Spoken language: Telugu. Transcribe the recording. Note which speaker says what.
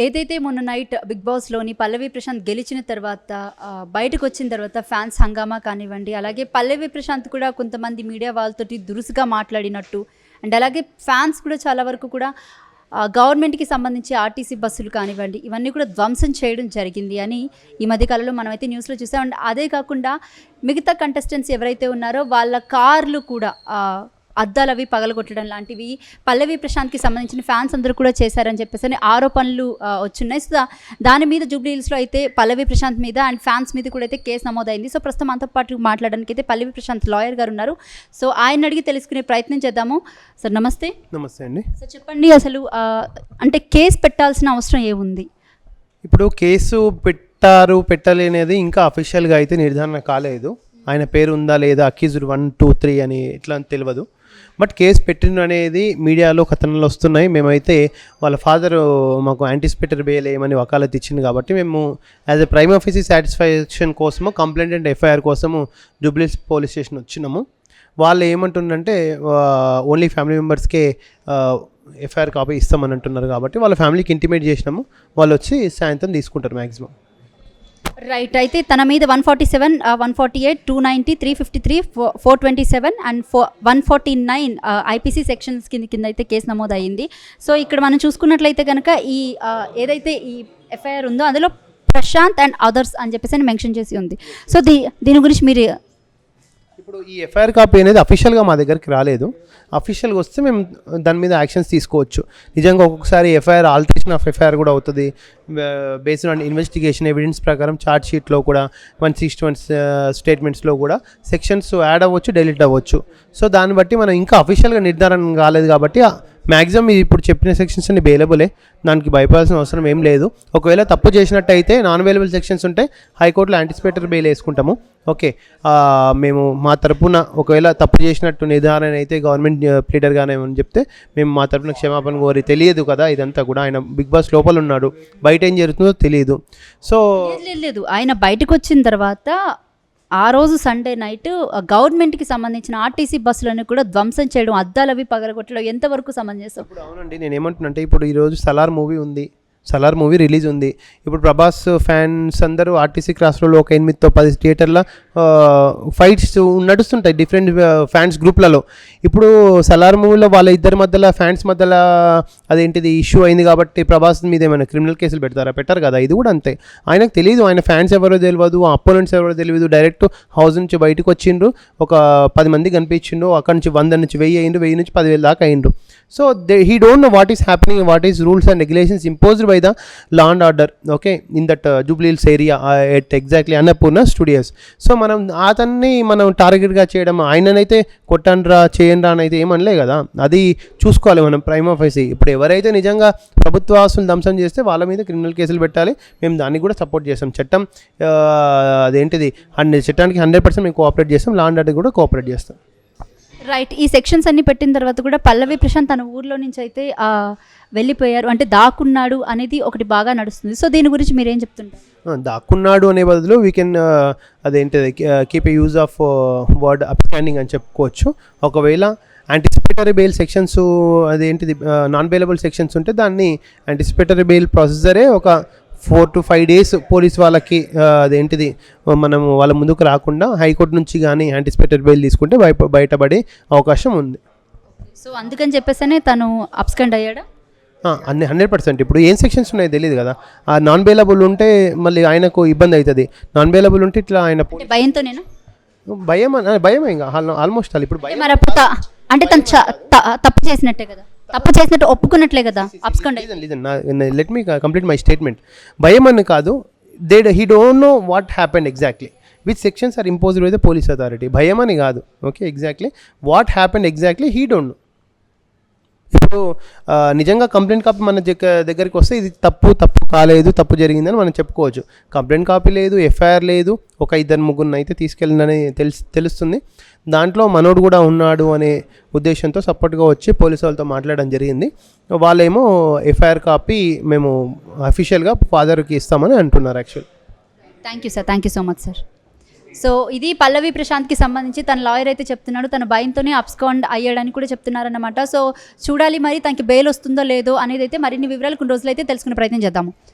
Speaker 1: ఏదైతే మొన్న నైట్ బిగ్ బాస్లోని పల్లవి ప్రశాంత్ గెలిచిన తర్వాత బయటకు వచ్చిన తర్వాత ఫ్యాన్స్ హంగామా కానివ్వండి, అలాగే పల్లవి ప్రశాంత్ కూడా కొంతమంది మీడియా వాళ్ళతోటి దురుసుగా మాట్లాడినట్టు అండ్ అలాగే ఫ్యాన్స్ కూడా చాలా వరకు కూడా గవర్నమెంట్కి సంబంధించి ఆర్టీసీ బస్సులు కానివ్వండి ఇవన్నీ కూడా ధ్వంసం చేయడం జరిగింది అని ఈ మధ్యకాలంలో మనమైతే న్యూస్లో చూసాం. అండ్ అదే కాకుండా మిగతా కంటెస్టెంట్స్ ఎవరైతే ఉన్నారో వాళ్ళ కార్లు కూడా అద్దాలు అవి పగలగొట్టడం లాంటివి పల్లవి ప్రశాంత్కి సంబంధించిన ఫ్యాన్స్ అందరూ కూడా చేశారని చెప్పేసి ఆరోపణలు వచ్చున్నాయి. సో దాని మీద జూబ్లీ హిల్స్లో అయితే పల్లవి ప్రశాంత్ మీద అండ్ ఫ్యాన్స్ మీద కూడా అయితే కేసు నమోదైంది. సో ప్రస్తుతం అంతా పాటు మాట్లాడడానికి అయితే పల్లవి ప్రశాంత్ లాయర్ గారు ఉన్నారు. సో ఆయన అడిగి తెలుసుకునే ప్రయత్నం చేద్దాము. సార్ నమస్తే.
Speaker 2: నమస్తే అండి.
Speaker 1: సార్ చెప్పండి, అసలు అంటే కేసు పెట్టాల్సిన అవసరం ఏముంది?
Speaker 2: ఇప్పుడు కేసు పెట్టలేనేది ఇంకా అఫీషియల్గా అయితే నిర్ధారణ కాలేదు. ఆయన పేరు ఉందా లేదా, అక్యూజ్డ్ 1, 2, 3 అని ఇట్లా తెలియదు. బట్ కేసు పెట్టిన అనేది మీడియాలో కథనాలు వస్తున్నాయి. మేమైతే వాళ్ళ ఫాదర్ మాకు యాంటిసిపేటరీ బెయిల్ ఏమని వకాలత్ ఇచ్చింది కాబట్టి మేము యాజ్ ఎ ప్రైమ్ ఆఫీసీ సాటిస్ఫాక్షన్ కోసము కంప్లైంట్ అండ్ ఎఫ్ఐఆర్ కోసము జూబ్లీ హిల్స్ పోలీస్ స్టేషన్ వచ్చినాము. వాళ్ళు ఏమంటుందంటే ఓన్లీ ఫ్యామిలీ మెంబర్స్కే ఎఫ్ఐఆర్ కాపీ ఇస్తామని అంటున్నారు కాబట్టి వాళ్ళ ఫ్యామిలీకి ఇంటిమేట్ చేసినాము. వాళ్ళు వచ్చి సాయంత్రం తీసుకుంటారు మ్యాక్సిమం.
Speaker 1: రైట్. అయితే తన మీద 147, 148, 290, 353, 427 అండ్ 149 ఐపీసీ సెక్షన్స్ కింద అయితే కేసు నమోదు అయ్యింది. సో ఇక్కడ మనం చూసుకున్నట్లయితే కనుక ఈ ఏదైతే ఈ ఎఫ్ఐఆర్ ఉందో అందులో ప్రశాంత్ అండ్ అదర్స్ అని చెప్పేసి మెన్షన్ చేసి ఉంది. సో దీని గురించి మీరు
Speaker 2: ఇప్పుడు ఈ ఎఫ్ఐఆర్ కాపీ అనేది అఫీషియల్గా మా దగ్గరికి రాలేదు. అఫీషియల్గా వస్తే మేము దాని మీద యాక్షన్స్ తీసుకోవచ్చు. నిజంగా ఒక్కొక్కసారి ఎఫ్ఐఆర్ ఆల్టరేషన్ ఆఫ్ ఎఫ్ఐఆర్ కూడా అవుతుంది. బేస్డ్ ఆన్ ఇన్వెస్టిగేషన్ ఎవిడెన్స్ ప్రకారం ఛార్జ్ షీట్లో కూడా 161 స్టేట్మెంట్స్లో కూడా సెక్షన్స్ యాడ్ అవ్వచ్చు, డెలీట్ అవ్వచ్చు. సో దాన్ని బట్టి మనం ఇంకా అఫీషియల్గా నిర్ధారణ కాలేదు కాబట్టి మ్యాక్సిమం ఇప్పుడు చెప్పిన సెక్షన్స్ అన్ని బెయిలబులే. దానికి భయపడాల్సిన అవసరం ఏం లేదు. ఒకవేళ తప్పు చేసినట్టయితే నాన్ అవైలబుల్ సెక్షన్స్ ఉంటే హైకోర్టులో యాంటిసిపేటరీ బెయిల్ వేసుకుంటాము. ఓకే, మేము మా తరపున ఒకవేళ తప్పు చేసినట్టు నిర్ధారణ అయితే గవర్నమెంట్ ప్లీడర్ గానే అని చెప్తే మేము మా తరపున క్షమాపణ కోరి, తెలియదు కదా ఇదంతా కూడా, ఆయన బిగ్ బాస్ లోపల ఉన్నాడు, బయట ఏం జరుగుతుందో తెలియదు. సో
Speaker 1: లేదు, ఆయన బయటకు వచ్చిన తర్వాత ఆ రోజు సండే నైట్ గవర్నమెంట్కి సంబంధించిన ఆర్టీసీ బస్సులను కూడా ధ్వంసం చేయడం, అద్దాలు అవి పగలగొట్టడం ఎంతవరకు సమంజసం?
Speaker 2: ఇప్పుడు అవునండి, నేను ఏమంటున్నానంటే ఇప్పుడు ఈరోజు సలార్ మూవీ రిలీజ్ ఉంది. ఇప్పుడు ప్రభాస్ ఫ్యాన్స్ అందరూ ఆర్టీసీ క్రాస్ రోడ్లో ఒక 8-10 థియేటర్ల ఫైట్స్ నడుస్తుంటాయి డిఫరెంట్ ఫ్యాన్స్ గ్రూప్లలో. ఇప్పుడు సలార్ మూవీలో వాళ్ళ ఇద్దరి మధ్యలో ఫ్యాన్స్ మధ్యలో అదేంటిది ఇష్యూ అయింది కాబట్టి ప్రభాస్ మీద ఏమైనా క్రిమినల్ కేసులు పెట్టారు కదా. ఇది కూడా అంతే. ఆయనకు తెలియదు, ఆయన ఫ్యాన్స్ ఎవరో తెలియదు, అపోనెంట్స్ ఎవరో తెలియదు. డైరెక్ట్ హౌస్ నుంచి బయటకు వచ్చిండ్రు, ఒక 10 మంది కనిపించిండ్రు, అక్కడి నుంచి 100 నుంచి 1000 అయిండ్రు, 1000 నుంచి 10,000 దాకా అయిండ్రు. So he don't know what is happening, what is rules and regulations imposed by the law and order, okay, in that Jubilee Hills area at exactly Annapurna Studios. So అతన్ని మనం టార్గెట్గా చేయడం, ఆయననైతే కొట్టండ్రా చేయండ్రా అని అయితే ఏమనలే కదా. అది చూసుకోవాలి మనం ప్రైమ్ ఆఫీసీ. ఇప్పుడు ఎవరైతే నిజంగా ప్రభుత్వ ఆస్తులు ధ్వంసం చేస్తే వాళ్ళ మీద క్రిమినల్ కేసులు పెట్టాలి. మేము దాన్ని కూడా సపోర్ట్ చేస్తాం. చట్టం అదేంటిది చట్టానికి 100% మేము కోఆపరేట్ చేస్తాం. లా అండ్ ఆర్డర్ కూడా కోఆపరేట్ చేస్తాం.
Speaker 1: రైట్. ఈ సెక్షన్స్ అన్ని పెట్టిన తర్వాత కూడా పల్లవి ప్రశాంత్ తన ఊర్లో నుంచి అయితే వెళ్ళిపోయారు, అంటే దాక్కున్నాడు అనేది ఒకటి బాగా నడుస్తుంది. సో దీని గురించి మీరేం చెప్తుంటారు?
Speaker 2: దాక్కున్నాడు అనే బదులు వీ కెన్ అదేంటిది keep a use of word upstanding అని చెప్పుకోవచ్చు. ఒకవేళ యాంటిసిపేటరీ బెయిల్ సెక్షన్స్ అదేంటిది నాన్ బెయిలబుల్ సెక్షన్స్ ఉంటే దాన్ని యాంటిసిపేటరీ బెయిల్ ప్రొసీజరే ఒక 4 to 5 days పోలీస్ వాళ్ళకి అదేంటిది మనం వాళ్ళ ముందుకు రాకుండా హైకోర్టు నుంచి కానీ యాంటిసిపేటరీ బెయిల్ తీసుకుంటే బయటపడే అవకాశం ఉంది.
Speaker 1: సో అందుకని చెప్పేసి తను అబ్స్కాండ్ అయ్యాడా?
Speaker 2: అన్ని 100%. ఇప్పుడు ఏం సెక్షన్స్ ఉన్నాయో తెలియదు కదా. ఆ నాన్ బెయిలబుల్ ఉంటే మళ్ళీ ఆయనకు ఇబ్బంది అవుతుంది. నాన్ బెయిలబుల్ ఉంటే ఇట్లా ఆయన
Speaker 1: భయంతో నేను
Speaker 2: భయం ఇంకా ఆల్మోస్ట్ అలా ఇప్పుడు భయం.
Speaker 1: అంటే తను తప్పు చేసినట్టే కదా, తప్పు చేసినట్టు ఒప్పుకున్నట్లే కదా abscond.
Speaker 2: Let me complete my statement. భయం అని కాదు, he don't know what happened exactly, which sections are imposed by the police authority. భయం అని కాదు. Okay, exactly what happened exactly he don't know. ఇప్పుడు నిజంగా కంప్లైంట్ కాపీ మన దగ్గరికి వస్తే ఇది తప్పు కాలేదు, తప్పు జరిగిందని మనం చెప్పుకోవచ్చు. కంప్లైంట్ కాపీ లేదు, ఎఫ్ఐఆర్ లేదు, ఒక 2-3 అయితే తీసుకెళ్ళిందని తెలుస్తుంది. దాంట్లో మనోడు కూడా ఉన్నాడు అనే ఉద్దేశంతో సపోర్ట్గా వచ్చి పోలీసు వాళ్ళతో మాట్లాడడం జరిగింది. వాళ్ళేమో ఎఫ్ఐఆర్ కాపీ మేము అఫీషియల్గా ఫాదర్కి ఇస్తామని అంటున్నారు actual.
Speaker 1: Thank you sir, thank you so much sir. So ఇది పల్లవి ప్రశాంత్కి సంబంధించి తన లాయర్ అయితే చెప్తున్నాడు, తన భయంతోనే అబ్స్కాండ్ అయ్యాడని కూడా చెప్తున్నారన్నమాట. సో చూడాలి మరి తనకి బెయిల్ వస్తుందో లేదో అనేది అయితే మరిన్ని వివరాలు కొన్ని రోజులైతే తెలుసుకునే ప్రయత్నం చేద్దాము.